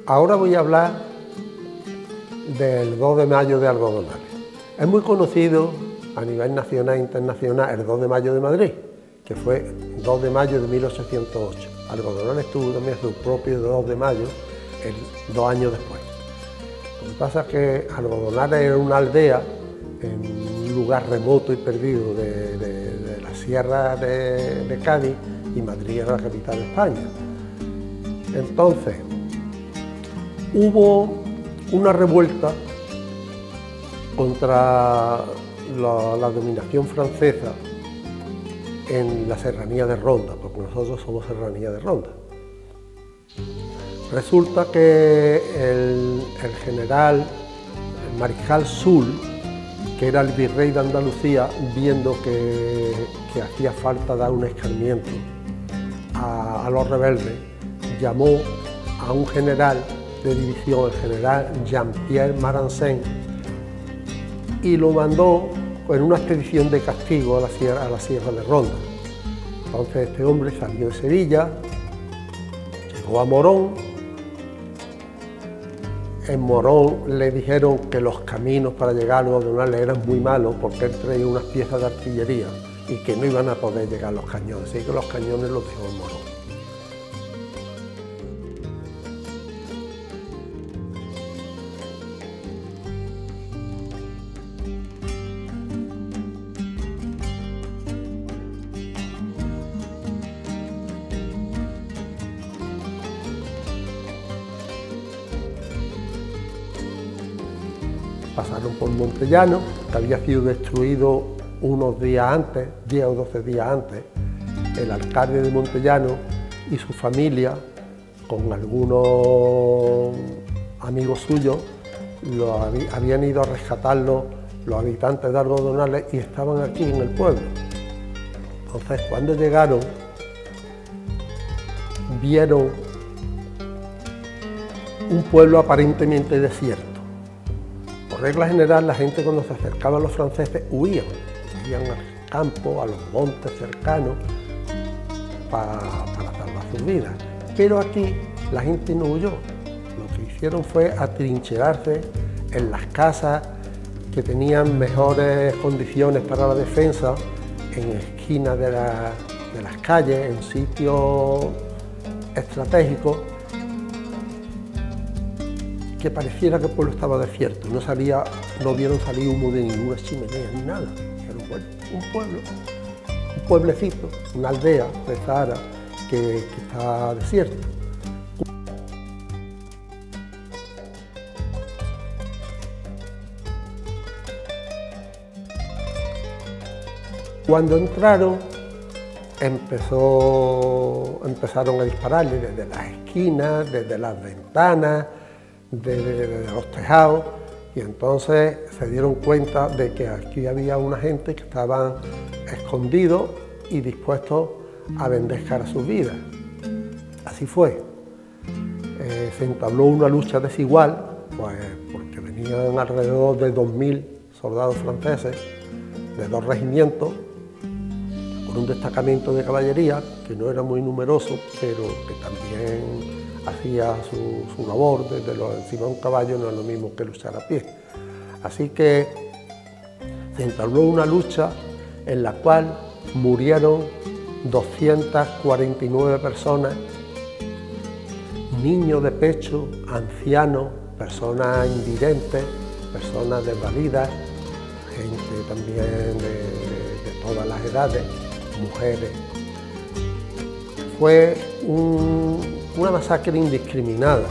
Ahora voy a hablar del 2 de mayo de Algodonales. Es muy conocido a nivel nacional e internacional el 2 de mayo de Madrid, que fue 2 de mayo de 1808. Algodonales tuvo también su propio 2 de mayo, 2 años después. Lo que pasa es que Algodonales era una aldea en un lugar remoto y perdido de la sierra de Cádiz, y Madrid era la capital de España. Entonces, hubo una revuelta contra la dominación francesa en la serranía de Ronda, porque nosotros somos serranía de Ronda. Resulta que el general, el mariscal Soult, que era el virrey de Andalucía, viendo que hacía falta dar un escarmiento a los rebeldes, llamó a un general de división, el general Jean-Pierre Maranzin, y lo mandó en una expedición de castigo a la sierra de Ronda. Entonces este hombre salió de Sevilla, llegó a Morón. En Morón le dijeron que los caminos para llegar a Algodonales eran muy malos porque él traía unas piezas de artillería y que no iban a poder llegar los cañones, así que los cañones los dejó en Morón. Pasaron por Montellano, que había sido destruido unos días antes, 10 o 12 días antes. El alcalde de Montellano y su familia, con algunos amigos suyos, habían ido a rescatarlo los habitantes de Algodonales y estaban aquí en el pueblo. Entonces, cuando llegaron, vieron un pueblo aparentemente desierto. Por regla general, la gente cuando se acercaba a los franceses huían al campo, a los montes cercanos, para salvar sus vidas. Pero aquí la gente no huyó. Lo que hicieron fue atrincherarse en las casas que tenían mejores condiciones para la defensa, en esquinas de las calles, en sitios estratégicos, que pareciera que el pueblo estaba desierto, no vieron salir humo de ninguna chimenea ni nada. Pero bueno, un pueblecito, una aldea de Zahara que está desierta. Cuando entraron, empezaron a dispararle desde las esquinas, desde las ventanas, de los tejados, y entonces se dieron cuenta de que aquí había una gente que estaban escondidos y dispuestos a vendejar sus vidas. Así fue. Se entabló una lucha desigual, pues porque venían alrededor de 2000 soldados franceses de 2 regimientos, con un destacamento de caballería que no era muy numeroso, pero que también hacía su labor. Desde encima de un caballo no es lo mismo que luchar a pie. Así que se entabló una lucha en la cual murieron 249 personas, niños de pecho, ancianos, personas invidentes, personas desvalidas, gente también de todas las edades, mujeres. Fue una masacre indiscriminada.